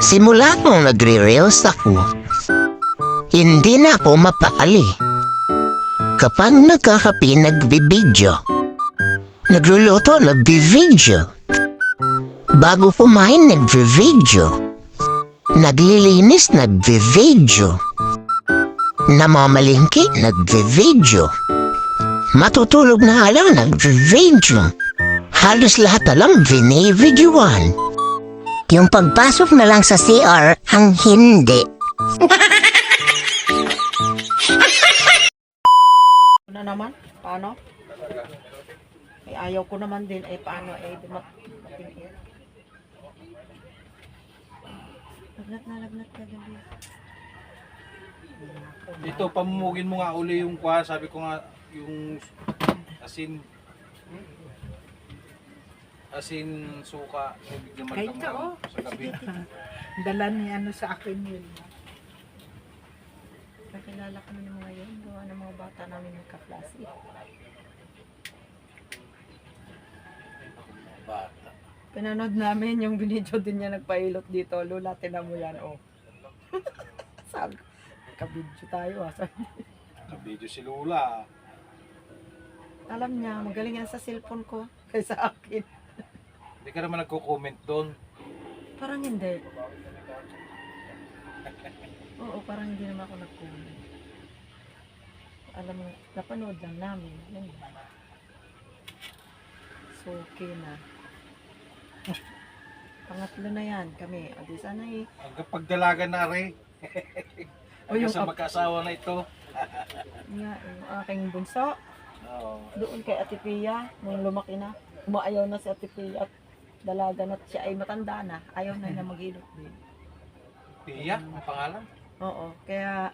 Simula nung nagre-reels ako, hindi na ako mapakali. Kapag nagkakape, nagbibidyo. Nagluluto, nagbibidyo. Bago kumain, nagbibidyo. Naglilinis, nagbibidyo. Namamalingki, nagbibidyo. Matutulog na lang, nagbibidyo. Halos lahat alam, binibidyoan. Yung pagpasok na lang sa CR, ang hindi. Na naman? Paano? Ay, ayaw ko naman din. Eh, paano? Eh, dumating. Lagnat ka gabi. Ito, pamumugin mo nga uli yung kwa, sabi ko nga, yung asin suka, tubig naman Kahit ka, oh. sa gabi. Dala niya ano sa akin yun. Kakilala kami ng mga yun. Gawa ng mga bata namin magka-klase. Bata. Pinanood namin yung binidyo din niya nagpailot dito. Lola, tinan mo yan, oh. Sabi ko, kabidyo tayo, ah. Sabi. Nabidyo si Lula. Alam niya, magaling yan sa cellphone ko kaysa akin. Hindi ka naman nagko-comment doon. Parang hindi. Oo, parang hindi naman ako nag-comment. Alam mo, napanood lang namin. Yan. So, okay na. Pangatlo na yan kami. O di sana eh. Hanggang pagdalaga na rin. O yung Hanggang sa magkaasawa na ito. nga, yung aking bunso. Oo. Doon kay Ate Pia, nung lumaki na. Umaayaw na si Ate Pia at dalaga na siya ay matanda na. Ayaw na niya maghilot din. Pia, ang pangalan? Oo, kaya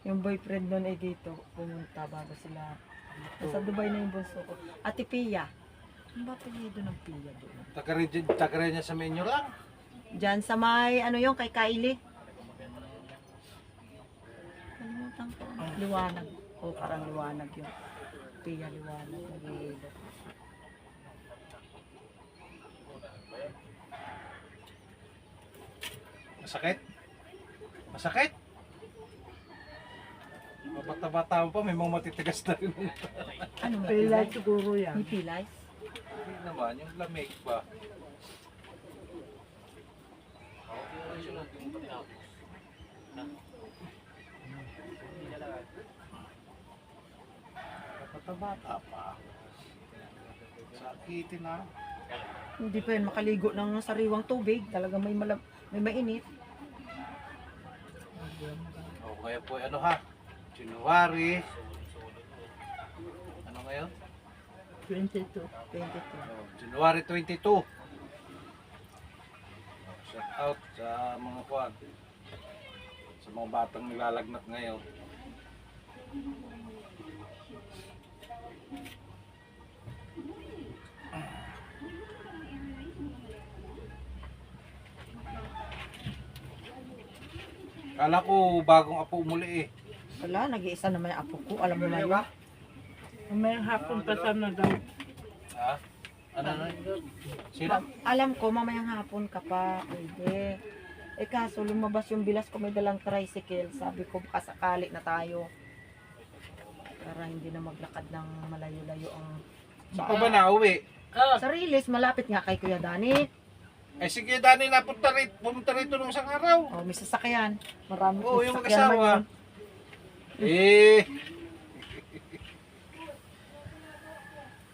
yung boyfriend nun ay dito pumunta bago sila. Nasa Dubai na yung bunso ko. Ate Pia. Ano ba apelyido ng Pia doon? Taga niya sa menu lang. Diyan sa may, ano yung kay Kylie? Kalimutan ko. Liwanag. O parang liwanag yung Pia liwanag. Naghihilot. Masakit? Masakit? Mabata-bata mo pa, may mga matitigas na rin. Ano ba? Pilay siguro yan. May pilay? Hindi naman, yung lamig ba? Bata-bata pa. Sakitin na. Hindi pa yan makaligo ng sariwang tubig. Talaga may may mainit. O kaya po ano ha? January. Ano ngayon? 22. 22. January 22. Shout out sa mga kwan. Sa mga batang nilalagnat ngayon. Kala ko bagong apo muli eh. Wala, nag-iisa naman yung apo ko. Alam mo na yun. May hapon pa sana daw. Ha? Ano na? Sino? Alam ko, mamayang hapon ka pa. Pwede. Eh kaso, lumabas yung bilas ko, may dalang tricycle. Sabi ko, baka sakali na tayo. Para hindi na maglakad ng malayo-layo ang... Saan ka ba nauwi? Sa Riles, malapit nga kay Kuya Dani. Eh sige Dani, pumunta rito nung isang araw. Oh, may sasakyan. Marami Oo, may yung sasakyan mag-asawa. naman Eh.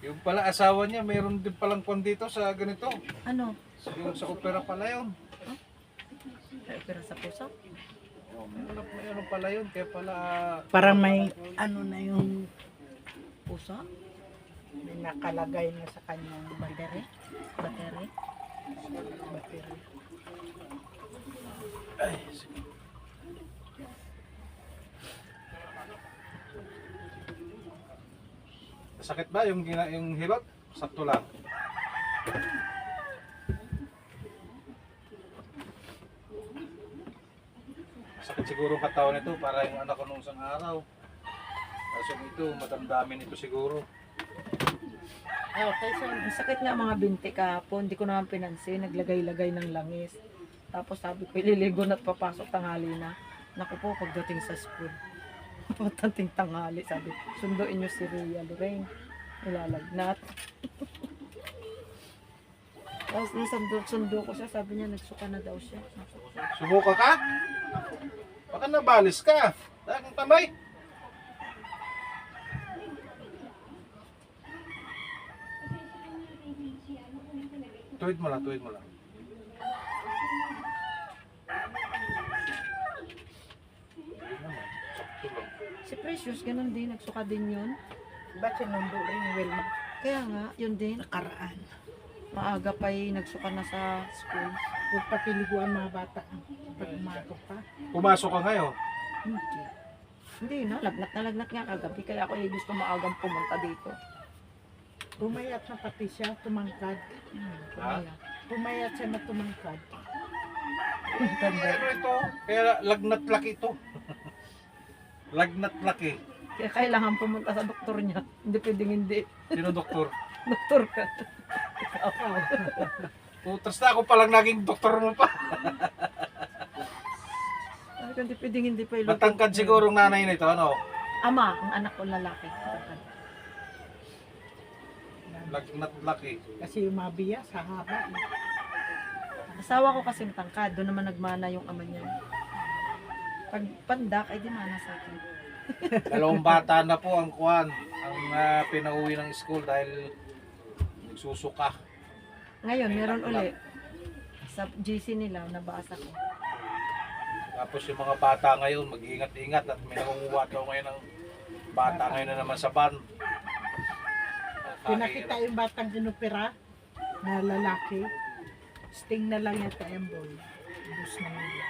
Yung pala asawa niya, mayroon din palang kwan dito sa ganito. yun. Ano? Yung sa opera pala yun. Pero sa puso? Oh, mayroon pala yun. Kaya pala... Parang may ano na yung Puso? may nakalagay na sa kanyang Battery? Battery? battery. Ay, sige. Sakit ba yung hilot? Sakto lang. Sakit siguro ang katawan nito para yung anak ko nung isang araw. Kaso ito, madamdamin ito siguro. Okay, so ang sakit nga mga binti kahapon, hindi ko naman pinansin, naglagay-lagay ng langis. Tapos sabi ko, ililigo na't papasok tanghali na. Naku po, pagdating sa school. Pagdating tanghali, sabi, sunduin niyo si Rhea Lorraine. Ilalagnat. Tapos sundo ko siya, sabi niya, nagsuka na daw siya. Sumuka ka? Baka nabalis ka. Dahil kang kamay. Tuwid mo lang, tuwid mo lang. Tuwid naman, sakto lang. Si Precious, ganun din, nagsuka din yun. Ba't sinundo rin Wilma? Kaya nga, yun din. Nakaraan. Maaga pa nagsuka na sa school. Huwag pakiliguan mga bata. Pag umaga pa. Pumasok ka ngayon. Hindi. Hindi na, lagnat nga kagabi. Kaya ako gusto maagang pumunta dito. Pumayat na pati siya, tumangkad. Kaya, Pumayat siya na tumangkad. Ano ito? Kaya lagnat laki ito. Lagnat laki. kaya kailangan pumunta sa doktor niya. Hindi pwedeng hindi. Sino doktor? Doktor ka. Putras na ako palang naging doktor mo pa. Sabi ko, hindi pwedeng hindi pa Matangkad siguro ang nanay nito, ano? Ama, ang anak ko lalaki. Matangkad. Lagnat laki. Kasi yung mabiya sa haba. Asawa ko kasi matangkad. Doon naman nagmana yung ama niya. Pag pandak, ay di mana sa akin. Dalawang bata na po ang kuwan. Ang pinauwi ng school dahil nagsusuka. Ngayon, meron uli. Sa GC nila, nabasa ko. Tapos yung mga bata ngayon, mag-ingat-ingat at may nangunguha daw ngayon ng bata ngayon na naman sa van. Pinakita yung batang inopera na lalaki. Sting na lang yung taemboy. Bus na nila.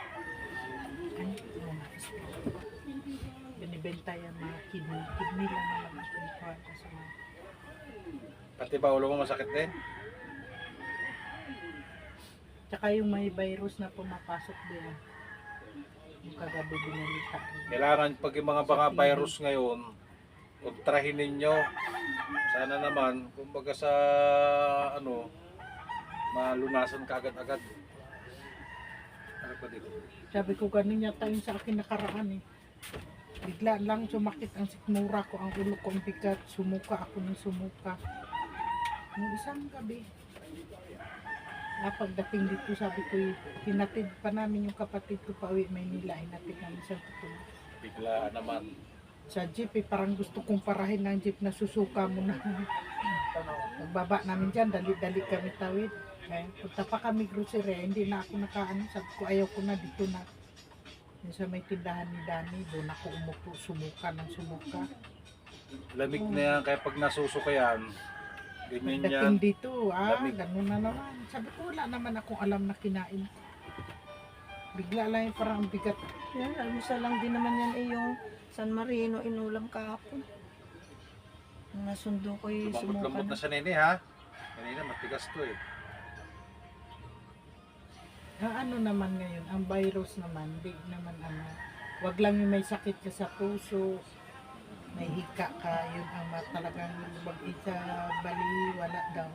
Ay, mga sting. Binibenta yung mga kidney. Kidney lang naman ang kinukuha ko sa mga. Pati ba ulo mo masakit din? Tsaka yung may virus na pumapasok din. Yung kagabi binalita. Kailangan pag yung mga baka virus ngayon, kontrahin ninyo. Sana naman, kumbaga sa ano, malunasan ka agad-agad. Ano pa dito? Sabi ko ganun yata yung sa akin nakaraan eh. Bigla lang sumakit ang sikmura ko, ang ulo ko ang bigat, sumuka ako ng sumuka. Nung isang gabi, pagdating dito sabi ko, hinatid pa namin yung kapatid ko pa uwi Maynila, hinatid namin sa tutulog. Bigla naman. Sa jeep parang gusto kong parahin ng jeep na susuka mo na. Nagbaba namin dyan, dali-dali kami tawid. Kaya punta pa kami grocery, hindi na ako nakaano, sabi ko ayaw ko na dito na. Yung sa may tindahan ni Dani, doon ako umupo, sumuka ng sumuka. Lamig na yan, kaya pag nasusuka yan, ganyan yan. Pagdating dito, Lamig. ganun na naman. Sabi ko wala naman akong alam na kinain. Bigla lang yung parang bigat. Yan, almusal lang din naman yan yung San Marino, inulam kahapon. Nung nasundo ko sumuka Lumambot-lambot na na. siya nini ha. Kanina matigas to eh. Ang ano naman ngayon, ang virus naman, di naman ano. Wag lang yung may sakit ka sa puso, may hika ka, yun ang talagang wag isa bali, wala daw.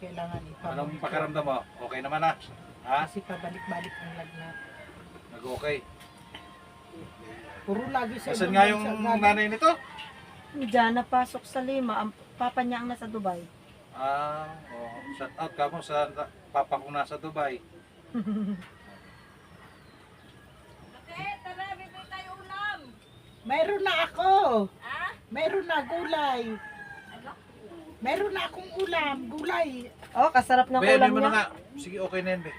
Kailangan ipamonitor. Anong pakiramdam mo? Okay naman ha? Ha? Kasi pabalik-balik ang lagnat. Nag-okay. Puro lagi sa Nasaan ibang nga yung bansa galing. nanay nito? Diyan, napasok sa Lima. Ang papa niya ang nasa Dubai. Shout out ka mo sa papa ko nasa Dubai. Mayroon na ako. Mayroon na gulay. Mayroon na akong ulam, gulay. Oh, kasarap ng Be, ulam mo na niya. nga. Sige, okay na yan, be.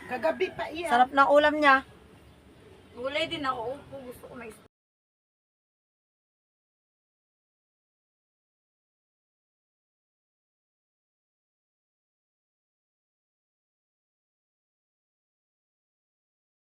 Kagabi pa iyan. Sarap ng ulam niya. Gulay din ako. Upo, gusto ko may